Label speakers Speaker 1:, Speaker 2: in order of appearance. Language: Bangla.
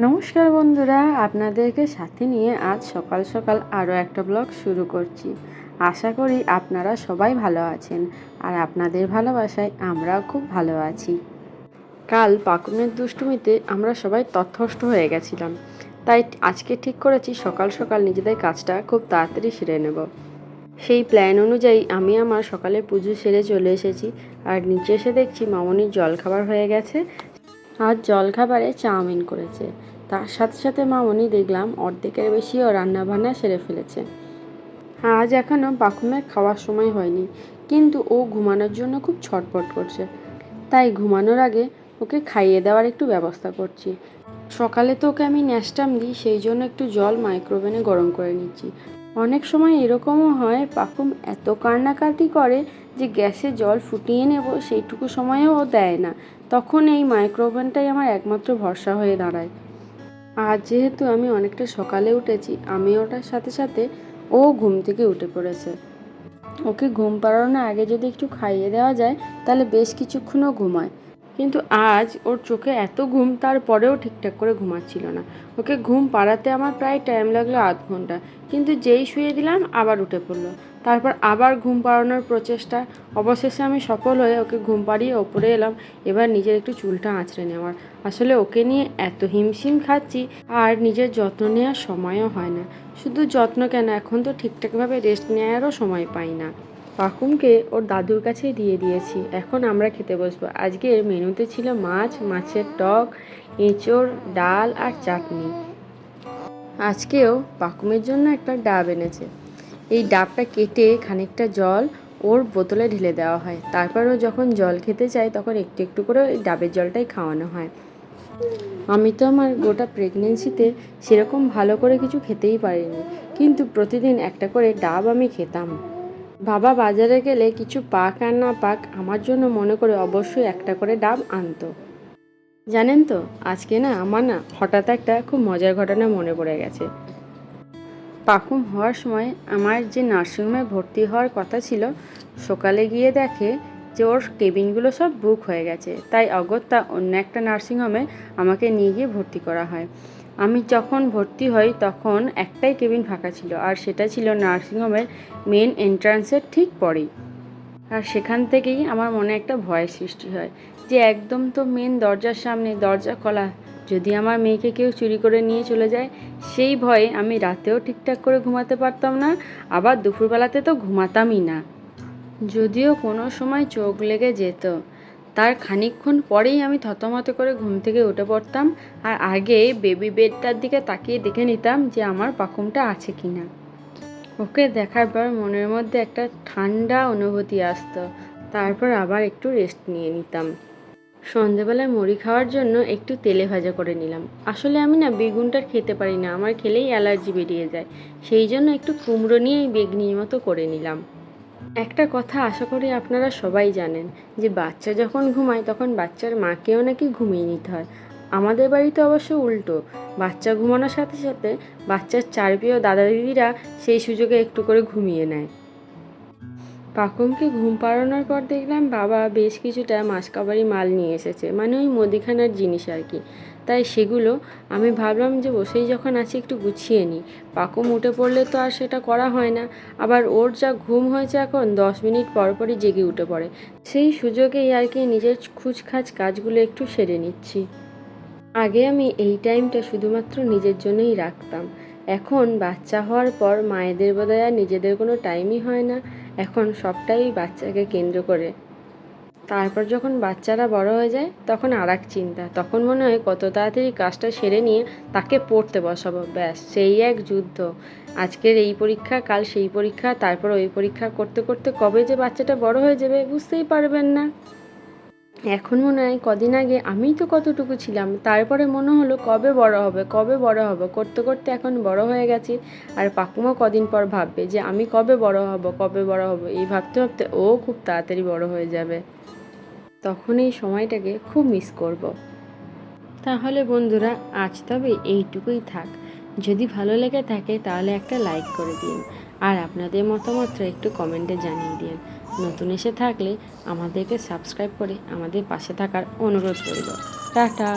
Speaker 1: নমস্কার বন্ধুরা, আপনাদেরকে সাথে নিয়ে আজ সকাল সকাল আরও একটা ব্লগ শুরু করছি। আশা করি আপনারা সবাই ভালো আছেন আর আপনাদের ভালোবাসায় আমরাও খুব ভালো আছি। কাল পাকুনের দুষ্টুমিতে আমরা সবাই তথ্যস্থ হয়ে গেছিলাম, তাই আজকে ঠিক করেছি সকাল সকাল নিজেদের কাজটা খুব তাড়াতাড়ি সেরে নেব। সেই প্ল্যান অনুযায়ী আমি আমার সকালে পুজো সেরে চলে এসেছি আর নিচে এসে দেখছি মামনির জলখাবার হয়ে গেছে। আর জলখাবারে চাউমিন করেছে, তার সাথে সাথে মামনি দেখলাম অর্ধেকের বেশিও রান্নাবান্না সেরে ফেলেছে। আজ এখনও পাকুমের খাওয়ার সময় হয়নি, কিন্তু ও ঘুমানোর জন্য খুব ছটফট করছে, তাই ঘুমানোর আগে ওকে খাইয়ে দেওয়ার একটু ব্যবস্থা করছি। সকালে তো ওকে আমি ন্যাস্টাম দিই, সেই জন্য একটু জল মাইক্রোওভেনে গরম করে নিচ্ছি। অনেক সময় এরকমও হয় পাকুম এত কান্নাকাটি করে যে গ্যাসে জল ফুটিয়ে নেব সেইটুকু সময়ও ও দেয় না, তখন এই মাইক্রোওভেনটাই আমার একমাত্র ভরসা হয়ে দাঁড়ায়। আর যেহেতু আমি অনেকটা সকালে উঠেছি, আমি ওটার সাথে সাথে ও ঘুম থেকে উঠে পড়েছে। ওকে ঘুম পাড়ানোর আগে যদি একটু খাইয়ে দেওয়া যায় তাহলে বেশ কিছুক্ষণও ঘুমায়, কিন্তু আজ ওর চোখে এত ঘুম, তারপরেও ঠিকঠাক করে ঘুমাচ্ছিল না। ওকে ঘুম পাড়াতে আমার প্রায় টাইম লাগলো আধ ঘন্টা, কিন্তু যেই শুয়ে দিলাম আবার উঠে পড়লো। তারপর আবার ঘুম পাড়ানোর প্রচেষ্টা, অবশেষে আমি সফল হয়ে ওকে ঘুম পাড়িয়ে ওপরে এলাম। এবার নিজের একটু চুলটা আঁচড়ে নেওয়ার, আসলে ওকে নিয়ে এত হিমশিম খাচ্ছি আর নিজের যত্ন নেওয়ার সময়ও হয় না। শুধু যত্ন কেন, এখন তো ঠিকঠাকভাবে রেস্ট নেওয়ারও সময় পাই না। পাকুমকে ওর দাদুর কাছেই দিয়ে দিয়েছি, এখন আমরা খেতে বসবো। আজকের মেনুতে ছিল মাছ, মাছের টক, এঁচোড়, ডাল আর চাটনি। আজকেও পাকুমের জন্য একটা ডাব এনেছে। এই ডাবটা কেটে খানিকটা জল ওর বোতলে ঢেলে দেওয়া হয়, তারপরও যখন জল খেতে চায় তখন একটু একটু করে ওই ডাবের জলটাই খাওয়ানো হয়। আমি তো আমার গোটা প্রেগনেন্সিতে সেরকম ভালো করে কিছু খেতেই পারিনি, কিন্তু প্রতিদিন একটা করে ডাব আমি খেতাম। বাবা বাজারে গেলে কিছু পাক আর না পাক আমার জন্য মনে করে অবশ্যই একটা করে ডাব আনতো। জানেন তো, আজকে আমার হঠাৎ একটা খুব মজার ঘটনা মনে পড়ে গেছে। পাকুম হওয়ার সময় আমার যে নার্সিংহোমে ভর্তি হওয়ার কথা ছিল, সকালে গিয়ে দেখে যে ওর কেবিনগুলো সব বুক হয়ে গেছে, তাই অগত্যা অন্য একটা নার্সিংহোমে আমাকে নিয়ে গিয়ে ভর্তি করা হয়। আমি যখন ভর্তি হই তখন একটাই কেবিন ফাঁকা ছিল, আর সেটা ছিল নার্সিংহোমের মেন এন্ট্রান্সের ঠিক পরেই। আর সেখান থেকেই আমার মনে একটা ভয়ের সৃষ্টি হয় যে একদম তো মেন দরজার সামনে, দরজা খোলা, যদি আমার মেয়েকে কেউ চুরি করে নিয়ে চলে যায়। সেই ভয়ে আমি রাতেও ঠিকঠাক করে ঘুমাতে পারতাম না, আবার দুপুরবেলাতে তো ঘুমাতামই না। যদিও কোনো সময় চোখ লেগে যেত, তার খানিকক্ষণ পরেই আমি থতমত করে ঘুম থেকে উঠে পড়তাম, আর আগে বেবি বেডটার দিকে তাকিয়ে দেখে নিতাম যে আমার পাকুমটা আছে কি না। ওকে দেখার পর মনের মধ্যে একটা ঠান্ডা অনুভূতি আসতো, তারপর আবার একটু রেস্ট নিয়ে নিতাম। সন্ধেবেলায় মুড়ি খাওয়ার জন্য একটু তেলে ভাজা করে নিলাম। আসলে আমি বেগুনটা খেতে পারি না, আমার খেলেই অ্যালার্জি বেরিয়ে যায়, সেই জন্য একটু কুমড়ো নিয়েই বেগনির মতো করে নিলাম। একটা কথা আশা করি আপনারা সবাই জানেন, যে বাচ্চা যখন ঘুমায় তখন বাচ্চার মাকেও নাকি ঘুমিয়ে নিতে হয়। আমাদের বাড়িতে অবশ্য উল্টো, বাচ্চা ঘুমানোর সাথে সাথে বাচ্চার চারপিও দাদা দিদিরা সেই সুযোগে একটু করে ঘুমিয়ে নেয়। পাকুমকে ঘুম পাড়ানোর পর দেখলাম বাবা বেশ কিছুটা মাসকাবারি মাল নিয়ে এসেছে, মানে ওই মুদিখানার জিনিস আর কি। তাই সেগুলো আমি ভাবলাম যে বসেই যখন আছি একটু গুছিয়ে নিই। পাকুম উঠে পড়লে তো আর সেটা করা হয় না, আবার ওর যা ঘুম হয়েছে এখন 10 মিনিট পর পরই জেগে উঠে পড়ে। সেই সুযোগেই আর কি নিজের খুচখাচ কাজগুলো একটু সেরে নিচ্ছি। আগে আমি এই টাইমটা শুধুমাত্র নিজের জন্যই রাখতাম, এখন বাচ্চা হওয়ার পর মায়েদের বোধহয় আর নিজেদের কোনো টাইমই হয় না, এখন সবটাই বাচ্চাকে কেন্দ্র করে। তারপর যখন বাচ্চারা বড় হয়ে যায় তখন আর এক চিন্তা, তখন মনে হয় কত তাড়াতাড়ি কাজটা সেরে নিয়ে তাকে পড়তে বসাবো, ব্যাস সেই এক যুদ্ধ। আজকের এই পরীক্ষা, কাল সেই পরীক্ষা, তারপর ওই পরীক্ষা করতে করতে কবে যে বাচ্চাটা বড় হয়ে যাবে বুঝতেই পারবেন না। এখন মনে হয় কদিন আগে আমিই তো কতটুকু ছিলাম, তারপরে মনে হলো কবে বড় হবে, কবে বড় হবে, করতে করতে এখন বড় হয়ে গেছি। আর পাকুমা কদিন পর ভাববে যে আমি কবে বড় হব, কবে বড় হব, এই ভাবতে ভাবতে ও খুব তাড়াতাড়ি বড় হয়ে যাবে। তখন এই সময়টাকে খুব মিস করব। তাহলে বন্ধুরা, আজ তবে এইটুকুই থাক। যদি ভালো লেগে থাকে তাহলে একটা লাইক করে দিন, আর আপনাদের মতামতটা একটু কমেন্টে জানিয়ে দিন। নতুন এসে থাকলে আমাদেরকে সাবস্ক্রাইব করে আমাদের পাশে থাকার অনুরোধ রইল। টাটা।